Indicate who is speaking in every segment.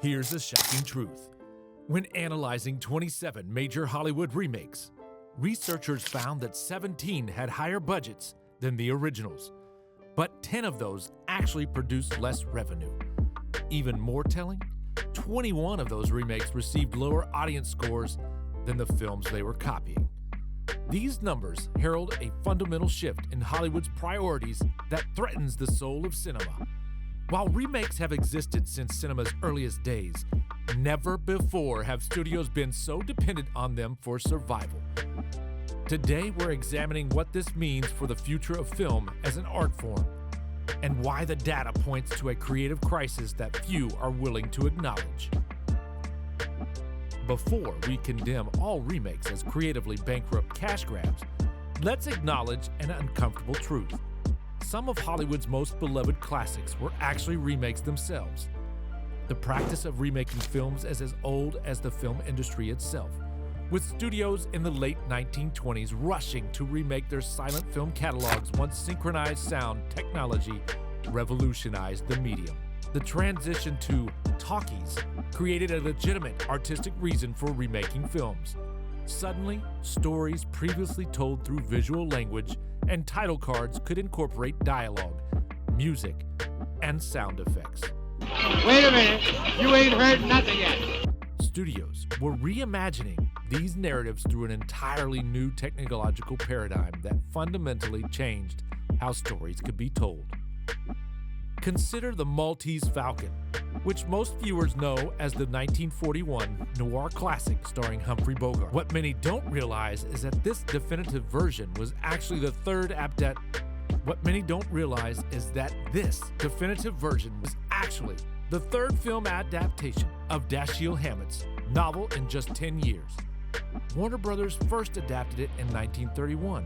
Speaker 1: Here's a shocking truth. When analyzing 27 major Hollywood remakes, researchers found that 17 had higher budgets than the originals, but 10 of those actually produced less revenue. Even more telling, 21 of those remakes received lower audience scores than the films they were copying. These numbers herald a fundamental shift in Hollywood's priorities that threatens the soul of cinema. While remakes have existed since cinema's earliest days, never before have studios been so dependent on them for survival. Today, we're examining what this means for the future of film as an art form, and why the data points to a creative crisis that few are willing to acknowledge. Before we condemn all remakes as creatively bankrupt cash grabs, let's acknowledge an uncomfortable truth. Some of Hollywood's most beloved classics were actually remakes themselves. The practice of remaking films is as old as the film industry itself, with studios in the late 1920s rushing to remake their silent film catalogs once synchronized sound technology revolutionized the medium. The transition to talkies created a legitimate artistic reason for remaking films. Suddenly, stories previously told through visual language and title cards could incorporate dialogue, music, and sound effects.
Speaker 2: Wait a minute, you ain't heard nothing yet.
Speaker 1: Studios were reimagining these narratives through an entirely new technological paradigm that fundamentally changed how stories could be told. Consider The Maltese Falcon, which most viewers know as the 1941 noir classic starring Humphrey Bogart. What many don't realize is that this definitive version was actually the third film adaptation of Dashiell Hammett's novel in just 10 years. Warner Brothers first adapted it in 1931,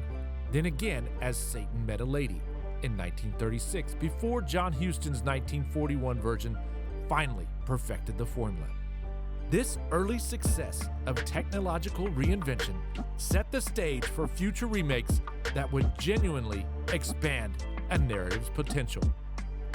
Speaker 1: then again as Satan Met a Lady in 1936, before John Huston's 1941 version finally perfected the formula. This early success of technological reinvention set the stage for future remakes that would genuinely expand a narrative's potential.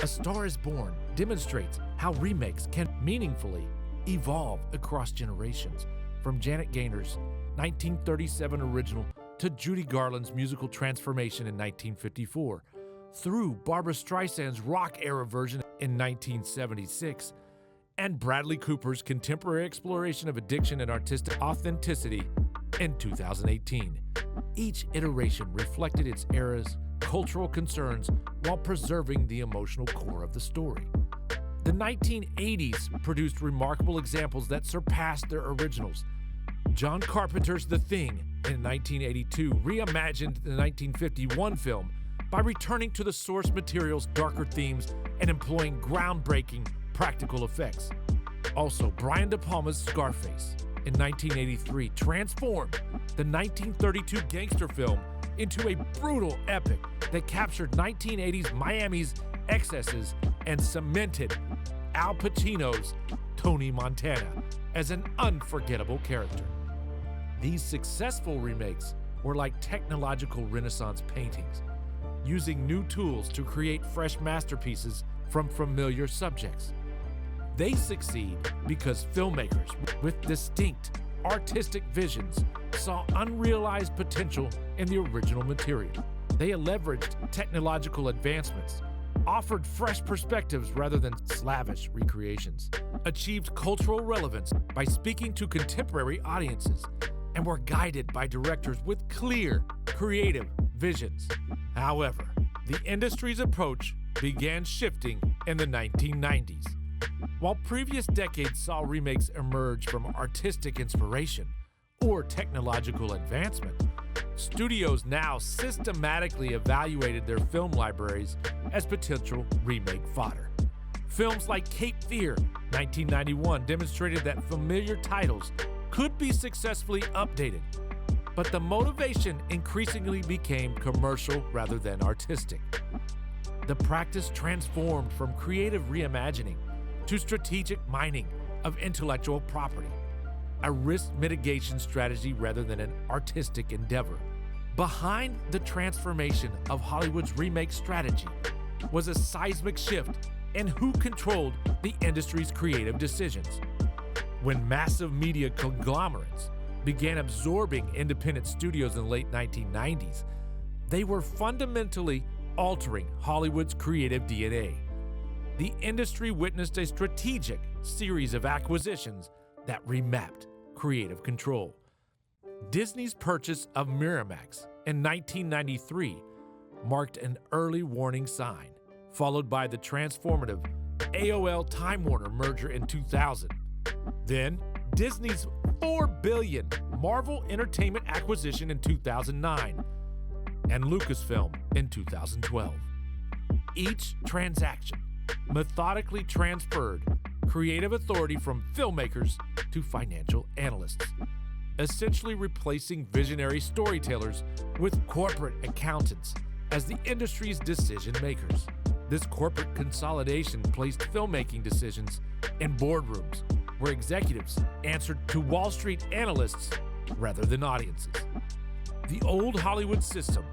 Speaker 1: A Star is Born demonstrates how remakes can meaningfully evolve across generations, from Janet Gaynor's 1937 original to Judy Garland's musical transformation in 1954, through Barbra Streisand's rock-era version in 1976, and Bradley Cooper's contemporary exploration of addiction and artistic authenticity in 2018. Each iteration reflected its era's cultural concerns while preserving the emotional core of the story. The 1980s produced remarkable examples that surpassed their originals. John Carpenter's The Thing in 1982 reimagined the 1951 film by returning to the source material's darker themes and employing groundbreaking practical effects. Also, Brian De Palma's Scarface in 1983 transformed the 1932 gangster film into a brutal epic that captured 1980s Miami's excesses and cemented Al Pacino's Tony Montana as an unforgettable character. These successful remakes were like technological Renaissance paintings, using new tools to create fresh masterpieces from familiar subjects. They succeed because filmmakers with distinct artistic visions saw unrealized potential in the original material. They leveraged technological advancements, offered fresh perspectives rather than slavish recreations, achieved cultural relevance by speaking to contemporary audiences, and were guided by directors with clear, creative visions. However, the industry's approach began shifting in the 1990s. While previous decades saw remakes emerge from artistic inspiration or technological advancement, studios now systematically evaluated their film libraries as potential remake fodder. Films like Cape Fear, 1991, demonstrated that familiar titles could be successfully updated, but the motivation increasingly became commercial rather than artistic. The practice transformed from creative reimagining to strategic mining of intellectual property, a risk mitigation strategy rather than an artistic endeavor. Behind the transformation of Hollywood's remake strategy was a seismic shift and who controlled the industry's creative decisions. When massive media conglomerates began absorbing independent studios in the late 1990s, they were fundamentally altering Hollywood's creative DNA. The industry witnessed a strategic series of acquisitions that remapped creative control. Disney's purchase of Remakes in 1993 marked an early warning sign, followed by the transformative AOL-Time Warner merger in 2000. Then, Disney's $4 billion Marvel Entertainment acquisition in 2009, and Lucasfilm in 2012. Each transaction methodically transferred creative authority from filmmakers to financial analysts, essentially replacing visionary storytellers with corporate accountants as the industry's decision makers. This corporate consolidation placed filmmaking decisions in boardrooms where executives answered to Wall Street analysts rather than audiences. The old Hollywood system,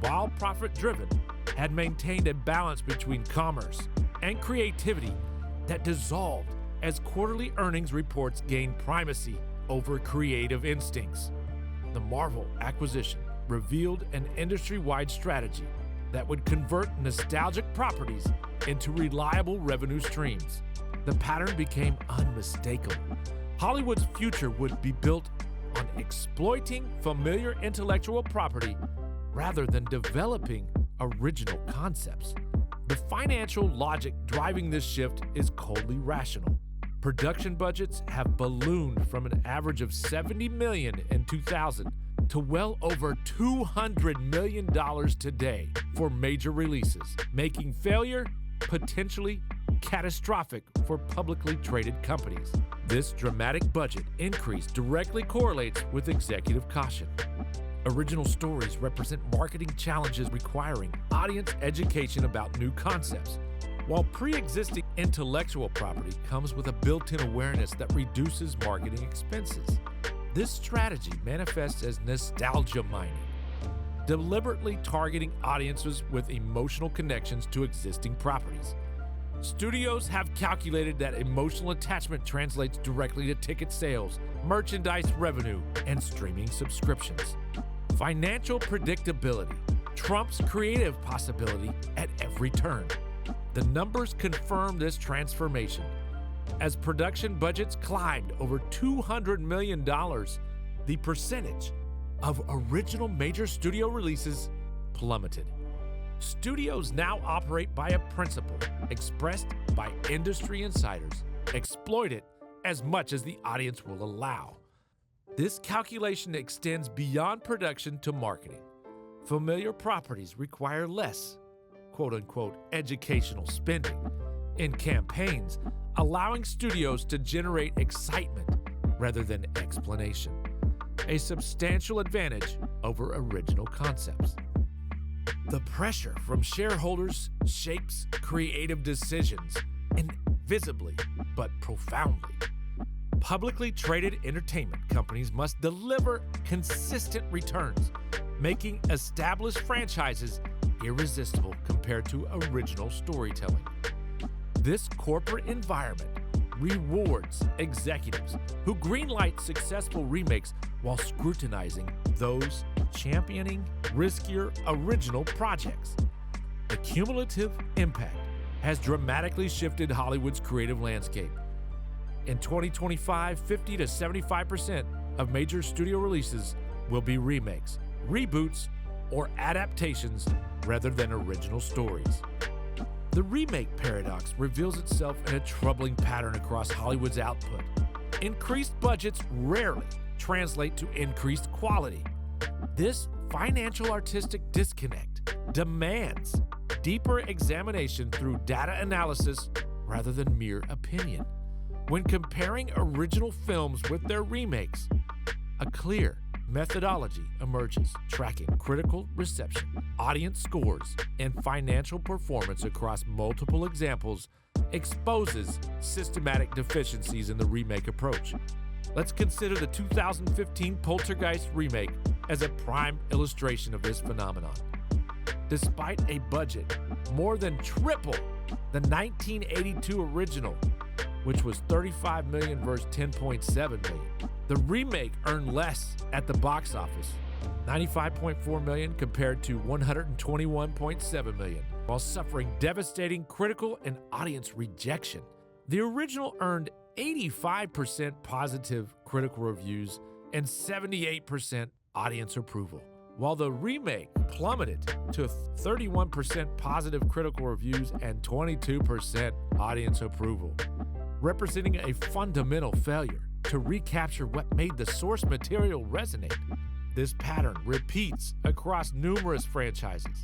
Speaker 1: while profit-driven, had maintained a balance between commerce and creativity that dissolved as quarterly earnings reports gained primacy over creative instincts. The Marvel acquisition revealed an industry-wide strategy that would convert nostalgic properties into reliable revenue streams. The pattern became unmistakable. Hollywood's future would be built on exploiting familiar intellectual property rather than developing original concepts. The financial logic driving this shift is coldly rational. Production budgets have ballooned from an average of $70 million in 2000 to well over $200 million today for major releases, making failure potentially catastrophic for publicly traded companies. This dramatic budget increase directly correlates with executive caution. Original stories represent marketing challenges requiring audience education about new concepts, while pre-existing intellectual property comes with a built-in awareness that reduces marketing expenses. This strategy manifests as nostalgia mining, deliberately targeting audiences with emotional connections to existing properties. Studios have calculated that emotional attachment translates directly to ticket sales, merchandise revenue, and streaming subscriptions. Financial predictability trumps creative possibility at every turn. The numbers confirm this transformation. As production budgets climbed over $200 million, the percentage of original major studio releases plummeted. Studios now operate by a principle expressed by industry insiders: exploit it as much as the audience will allow. This calculation extends beyond production to marketing. Familiar properties require less, quote-unquote, educational spending in campaigns, allowing studios to generate excitement rather than explanation, a substantial advantage over original concepts. The pressure from shareholders shapes creative decisions invisibly but profoundly. Publicly traded entertainment companies must deliver consistent returns, making established franchises irresistible compared to original storytelling. This corporate environment rewards executives who greenlight successful remakes while scrutinizing those championing riskier original projects. The cumulative impact has dramatically shifted Hollywood's creative landscape. In 2025, 50 to 75% of major studio releases will be remakes, reboots, or adaptations rather than original stories. The remake paradox reveals itself in a troubling pattern across Hollywood's output. Increased budgets rarely translate to increased quality. This financial artistic disconnect demands deeper examination through data analysis rather than mere opinion. When comparing original films with their remakes, a clear methodology emerges, tracking critical reception, audience scores, and financial performance across multiple examples exposes systematic deficiencies in the remake approach. Let's consider the 2015 Poltergeist remake as a prime illustration of this phenomenon. despite a budget more than triple the 1982 original, which was $35 million versus $10.7 million. The remake earned less at the box office, $95.4 million compared to $121.7 million, while suffering devastating critical and audience rejection. The original earned 85% positive critical reviews and 78% audience approval, while the remake plummeted to 31% positive critical reviews and 22% audience approval, representing a fundamental failure to recapture what made the source material resonate. This pattern repeats across numerous franchises.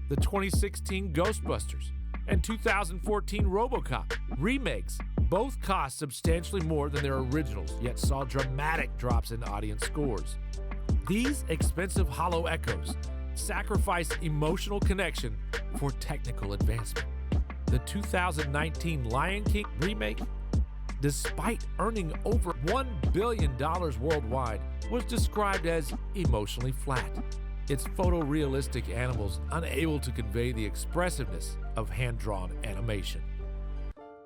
Speaker 1: The 2016 Ghostbusters and 2014 RoboCop remakes both cost substantially more than their originals, yet saw dramatic drops in audience scores. These expensive hollow echoes sacrifice emotional connection for technical advancement. The 2019 Lion King remake, despite earning over $1 billion worldwide, was described as emotionally flat. Its photorealistic animals unable to convey the expressiveness of hand-drawn animation.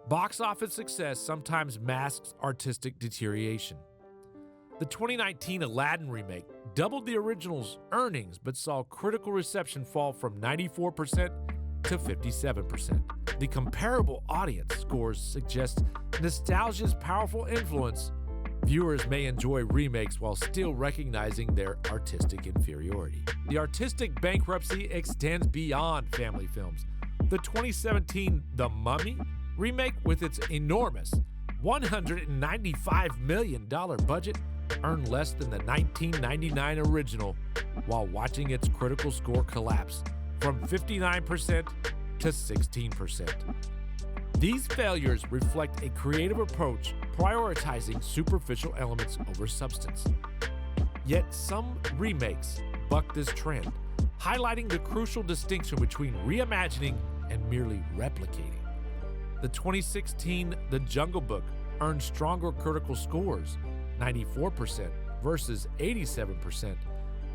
Speaker 1: Box office success sometimes masks artistic deterioration. The 2019 Aladdin remake doubled the original's earnings but saw critical reception fall from 94% to 57%. The comparable audience scores suggest nostalgia's powerful influence. Viewers may enjoy remakes while still recognizing their artistic inferiority. The artistic bankruptcy extends beyond family films. The 2017 The Mummy remake, with its enormous $195 million budget, earned less than the 1999 original, while watching its critical score collapse from 59% to 16%. These failures reflect a creative approach prioritizing superficial elements over substance. Yet some remakes buck this trend, highlighting the crucial distinction between reimagining and merely replicating. The 2016 The Jungle Book earned stronger critical scores, 94% versus 87%,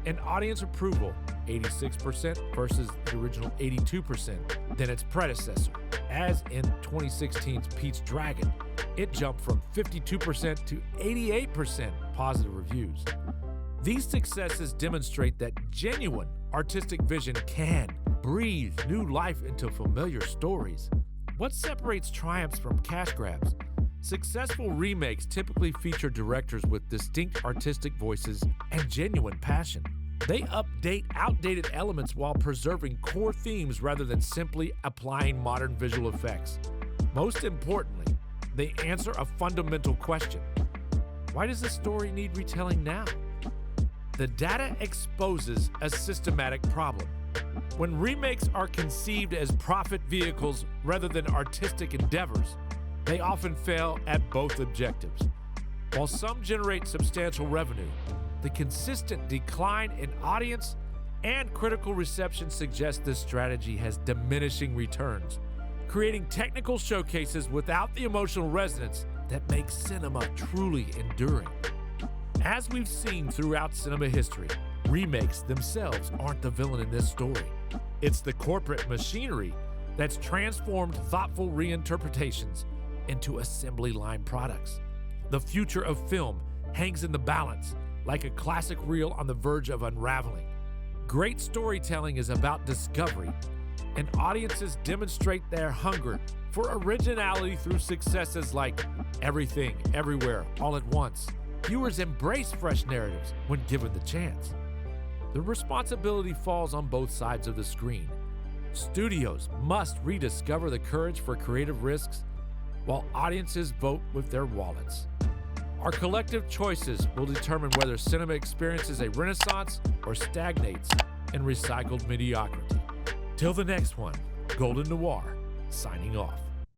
Speaker 1: and audience approval, 86% versus the original 82%, than its predecessor. As in 2016's Pete's Dragon, it jumped from 52% to 88% positive reviews. These successes demonstrate that genuine artistic vision can breathe new life into familiar stories. What separates triumphs from cash grabs? Successful remakes typically feature directors with distinct artistic voices and genuine passion. They update outdated elements while preserving core themes rather than simply applying modern visual effects. Most importantly, they answer a fundamental question: why does a story need retelling now? The data exposes a systematic problem. When remakes are conceived as profit vehicles rather than artistic endeavors, they often fail at both objectives. While some generate substantial revenue, the consistent decline in audience and critical reception suggests this strategy has diminishing returns, creating technical showcases without the emotional resonance that makes cinema truly enduring. As we've seen throughout cinema history, remakes themselves aren't the villain in this story. It's the corporate machinery that's transformed thoughtful reinterpretations into assembly line products. The future of film hangs in the balance, like a classic reel on the verge of unraveling. Great storytelling is about discovery, and audiences demonstrate their hunger for originality through successes like Everything, Everywhere, All at Once. Viewers embrace fresh narratives when given the chance. The responsibility falls on both sides of the screen. Studios must rediscover the courage for creative risks, while audiences vote with their wallets. Our collective choices will determine whether cinema experiences a renaissance or stagnates in recycled mediocrity. Till the next one, Golden Noir, signing off.